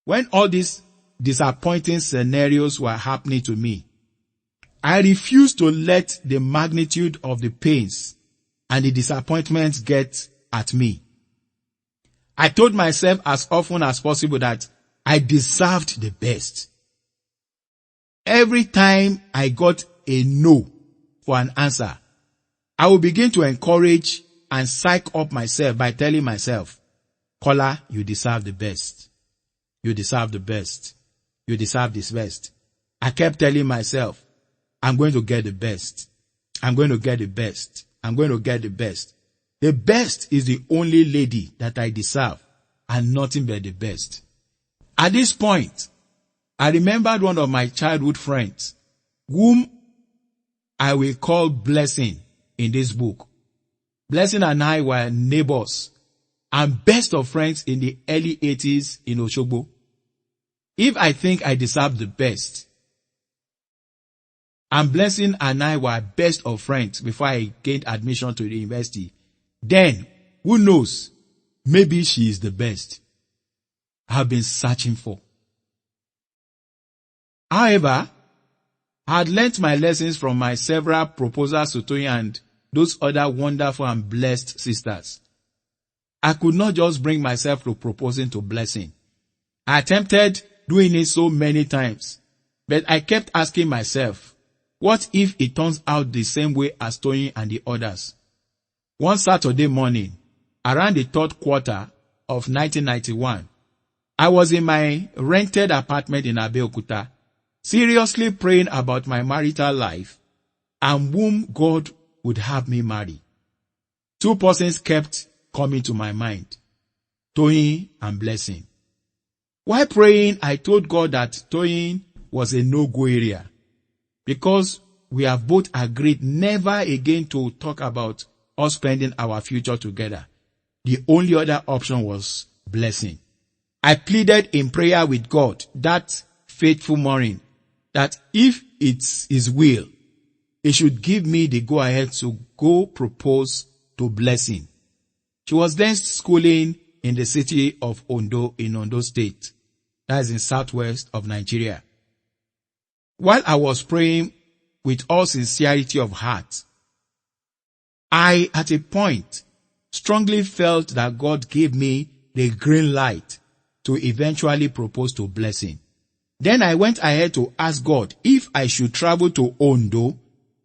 When all these disappointing scenarios were happening to me, I refused to let the magnitude of the pains and the disappointments get at me. I told myself as often as possible that I deserved the best. Every time I got a no for an answer, I would begin to encourage and psych up myself by telling myself, Kola, you deserve the best. You deserve the best. You deserve this best. I kept telling myself, I'm going to get the best. I'm going to get the best. I'm going to get the best. The best is the only lady that I deserve, and nothing but the best. At this point, I remembered one of my childhood friends, whom I will call Blessing in this book. Blessing and I were neighbors and best of friends in the early 80s in Oshogbo. If I think I deserve the best, and Blessing and I were best of friends before I gained admission to the university, then, who knows, maybe she is the best I've been searching for. However, I had learnt my lessons from my several proposals to Toyin and those other wonderful and blessed sisters. I could not just bring myself to proposing to Blessing. I attempted doing it so many times, but I kept asking myself, what if it turns out the same way as Toyin and the others? One Saturday morning, around the third quarter of 1991, I was in my rented apartment in Abeokuta, seriously praying about my marital life and whom God would have me marry. Two persons kept coming to my mind, Toyin and Blessing. While praying, I told God that Toyin was a no-go area, because we have both agreed never again to talk about us spending our future together. The only other option was Blessing. I pleaded in prayer with God that faithful morning that if it's His will, He should give me the go-ahead to go propose to Blessing. She was then schooling in the city of Ondo in Ondo State. That is in southwest of Nigeria. While I was praying with all sincerity of heart, I, at a point, strongly felt that God gave me the green light to eventually propose to Blessing. Then I went ahead to ask God if I should travel to Ondo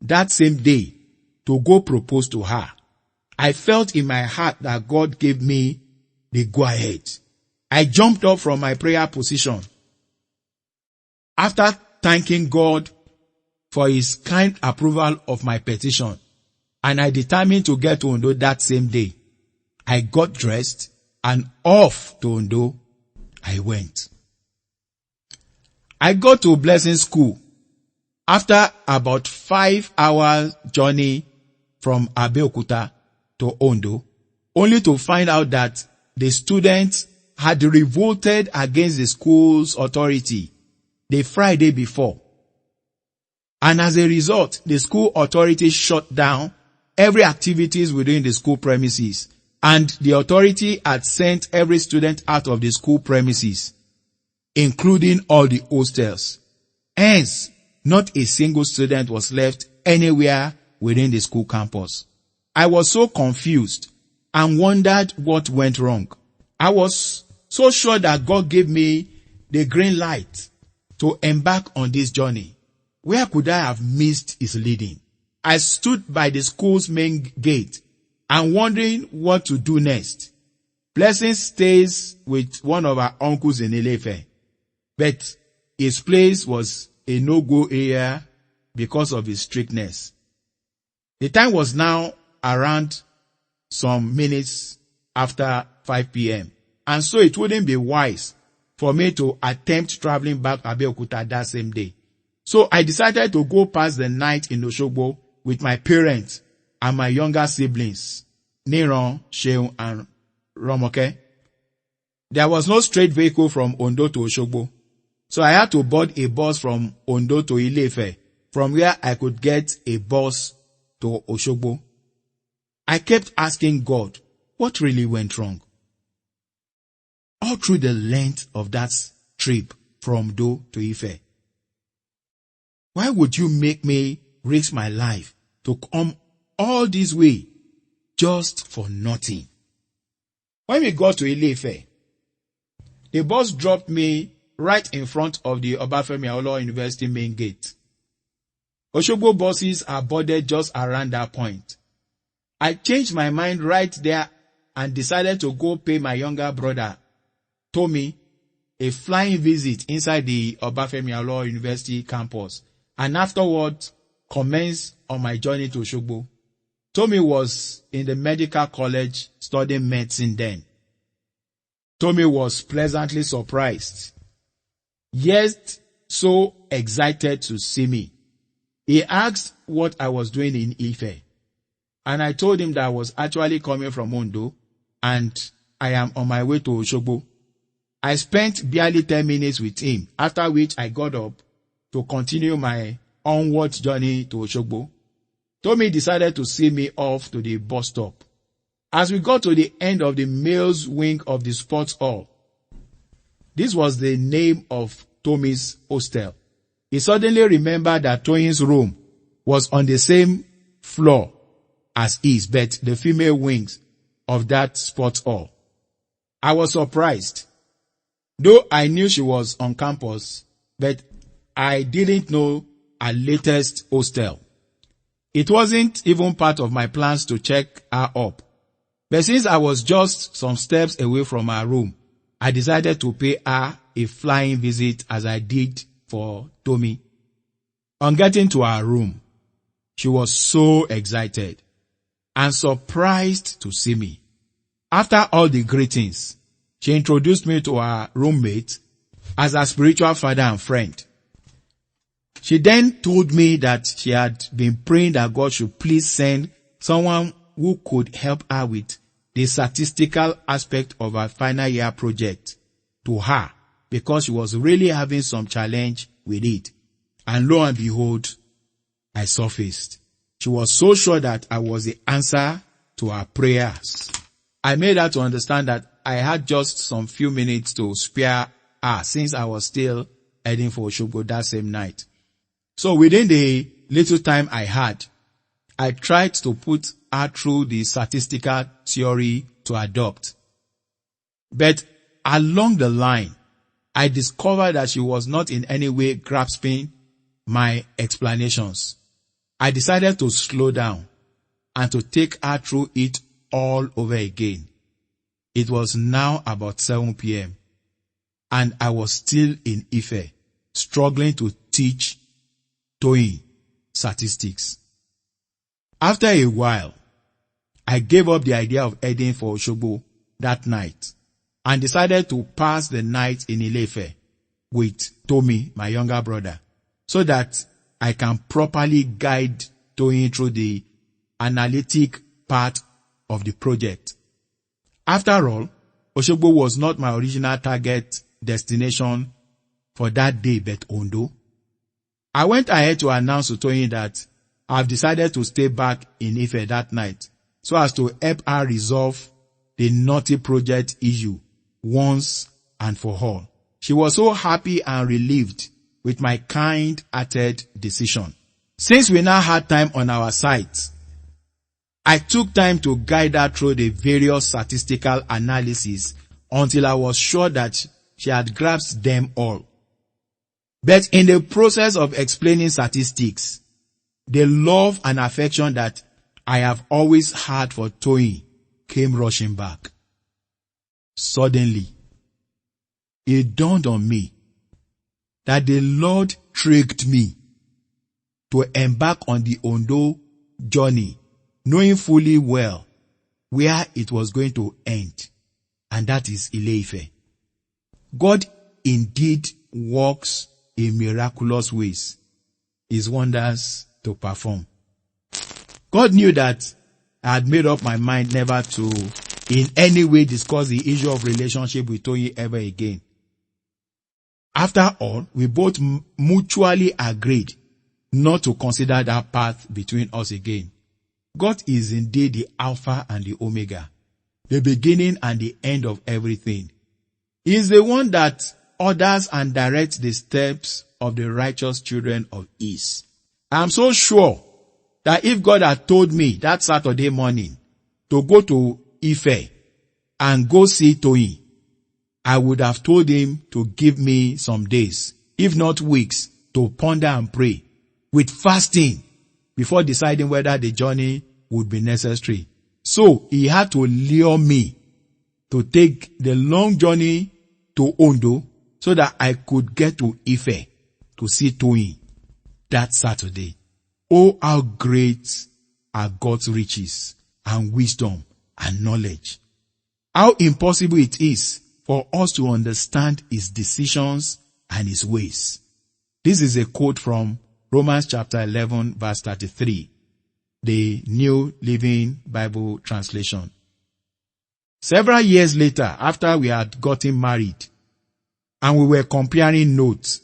that same day to go propose to her. I felt in my heart that God gave me the go-ahead. I jumped up from my prayer position. After thanking God for His kind approval of my petition, and I determined to get to Ondo that same day, I got dressed and off to Ondo I went. I got to Blessing School after about 5 hours journey from Abeokuta to Ondo, only to find out that the students had revolted against the school's authority the Friday before. And as a result, the school authority shut down every activities within the school premises, and the authority had sent every student out of the school premises, including all the hostels. Hence, not a single student was left anywhere within the school campus. I was so confused and wondered what went wrong. I was so sure that God gave me the green light to embark on this journey. Where could I have missed His leading? I stood by the school's main gate and wondering what to do next. Blessing stays with one of our uncles in Ilefe, but his place was a no-go area because of his strictness. The time was now around some minutes after 5 p.m. and so it wouldn't be wise for me to attempt traveling back to Abeokuta that same day. So I decided to go pass the night in Oshogbo with my parents and my younger siblings, Niron, Sheun, and Romoke. There was no straight vehicle from Ondo to Oshogbo, so I had to board a bus from Ondo to Ilefe, from where I could get a bus to Oshogbo. I kept asking God, what really went wrong? All through the length of that trip from Do to Ife. Why would you make me risk my life to come all this way just for nothing? When we got to Ile-Ife, the bus dropped me right in front of the Obafemi Awolowo University main gate. Osogbo buses are boarded just around that point. I changed my mind right there and decided to go pay my younger brother, Tommy, a flying visit inside the Obafemi Awolowo University campus, and afterwards commenced on my journey to Osogbo. Tommy was in the medical college studying medicine then. Tommy was pleasantly surprised, yet so excited to see me. He asked what I was doing in Ife, and I told him that I was actually coming from Ondo and I am on my way to Osogbo. I spent barely 10 minutes with him, after which I got up to continue my onward journey to Osogbo. Tommy decided to see me off to the bus stop. As we got to the end of the male's wing of the sports hall, this was the name of Tommy's hostel. He suddenly remembered that Toyin's room was on the same floor as his, but the female wings of that sports hall. I was surprised. Though I knew she was on campus, but I didn't know her latest hostel. It wasn't even part of my plans to check her up. But since I was just some steps away from her room, I decided to pay her a flying visit as I did for Tommy. On getting to her room, she was so excited and surprised to see me. After all the greetings, she introduced me to her roommate as her spiritual father and friend. She then told me that she had been praying that God should please send someone who could help her with the statistical aspect of her final year project to her, because she was really having some challenge with it. And lo and behold, I surfaced. She was so sure that I was the answer to her prayers. I made her to understand that I had just some few minutes to spare her since I was still heading for Osogbo that same night. So within the little time I had, I tried to put her through the statistical theory to adopt. But along the line, I discovered that she was not in any way grasping my explanations. I decided to slow down and to take her through it all over again. It was now about 7 p.m. and I was still in Ife, struggling to teach Toyin statistics. After a while, I gave up the idea of heading for Osogbo that night and decided to pass the night in Ile-Ife with Tommy, my younger brother, so that I can properly guide Toyin through the analytic part of the project. After all, Osogbo was not my original target destination for that day, but Ondo. I went ahead to announce to Toyin that I've decided to stay back in Ife that night so as to help her resolve the naughty project issue once and for all. She was so happy and relieved with my kind-hearted decision. Since we now had time on our side, I took time to guide her through the various statistical analyses until I was sure that she had grasped them all. But in the process of explaining statistics, the love and affection that I have always had for Toyin came rushing back. Suddenly, it dawned on me that the Lord tricked me to embark on the Ondo journey, knowing fully well where it was going to end, and that is Ile-Ife. God indeed works in miraculous ways, his wonders to perform. God knew that I had made up my mind never to in any way discuss the issue of relationship with Toyin ever again. After all, we both mutually agreed not to consider that path between us again. God is indeed the Alpha and the Omega, the beginning and the end of everything. He is the one that orders and directs the steps of the righteous children of His. I am so sure that if God had told me that Saturday morning to go to Ife and go see Toyin, I would have told him to give me some days, if not weeks, to ponder and pray with fasting before deciding whether the journey would be necessary. So he had to lure me to take the long journey to Ondo so that I could get to Ife to see Toyin that Saturday. Oh, how great are God's riches and wisdom and knowledge. How impossible it is for us to understand His decisions and His ways. This is a quote from Romans chapter 11 verse 33, the New Living Bible translation. Several years later, after we had gotten married and we were comparing notes,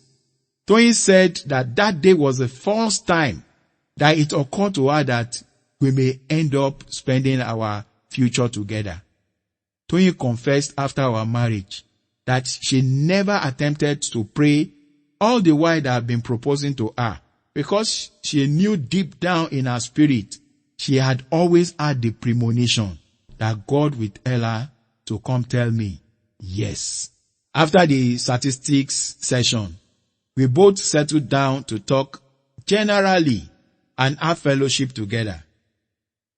Toyin said that day was the first time that it occurred to her that we may end up spending our future together. Toyin confessed after our marriage that she never attempted to pray all the while that I've been proposing to her, because she knew deep down in her spirit she had always had the premonition that God would tell her to come tell me yes. After the statistics session, we both settled down to talk generally and have fellowship together.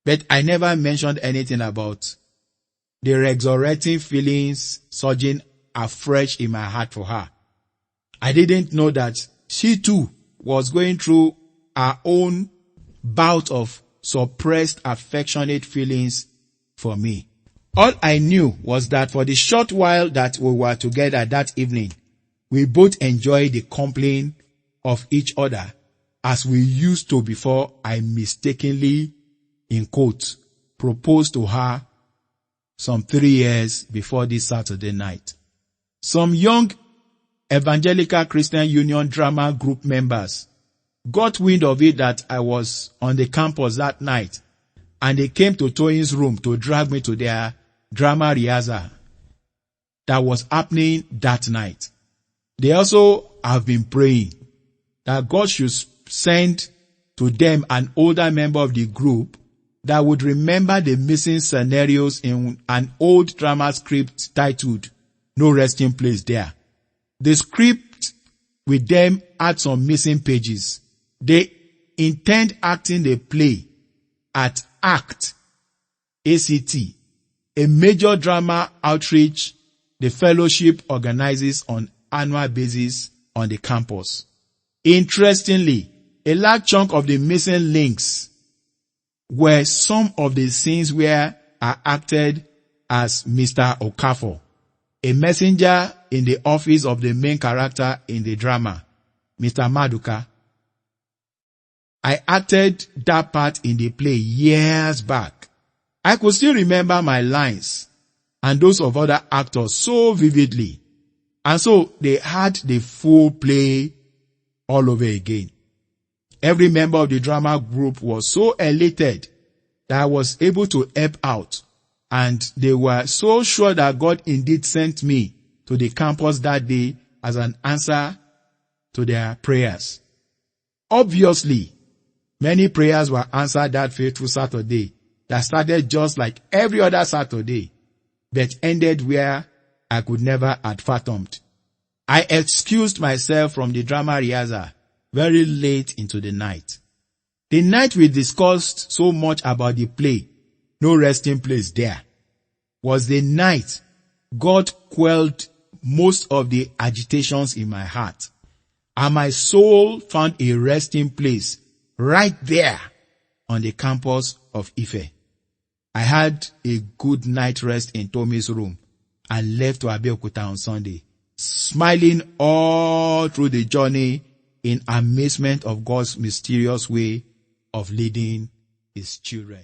But I never mentioned anything about the resurrecting feelings surging afresh in my heart for her. I didn't know that she too was going through her own bout of suppressed affectionate feelings for me. All I knew was that for the short while that we were together that evening, we both enjoyed the company of each other as we used to before I mistakenly, in quotes, proposed to her some 3 years before this Saturday night. Some young Evangelical Christian Union drama group members got wind of it that I was on the campus that night, and they came to Toyin's room to drag me to their drama rehearsal that was happening that night. They also have been praying that God should send to them an older member of the group that would remember the missing scenarios in an old drama script titled No Resting Place There. The script with them had some missing pages. They intend acting the play at ACT, a major drama outreach the fellowship organizes on annual basis on the campus. Interestingly, a large chunk of the missing links were some of the scenes where I acted as Mr. Okafor, a messenger in the office of the main character in the drama, Mr. Maduka. I acted that part in the play years back. I could still remember my lines and those of other actors so vividly. And so they had the full play all over again. Every member of the drama group was so elated that I was able to help out. And they were so sure that God indeed sent me to the campus that day as an answer to their prayers. Obviously, many prayers were answered that fateful Saturday that started just like every other Saturday, but ended where I could never have fathomed. I excused myself from the drama rehearsal very late into the night. The night we discussed so much about the play, No Resting Place There, was the night God quelled most of the agitations in my heart, and my soul found a resting place right there on the campus of Ife. I had a good night rest in Tommy's room and left to Abeokuta on Sunday, smiling all through the journey in amazement of God's mysterious way of leading His children.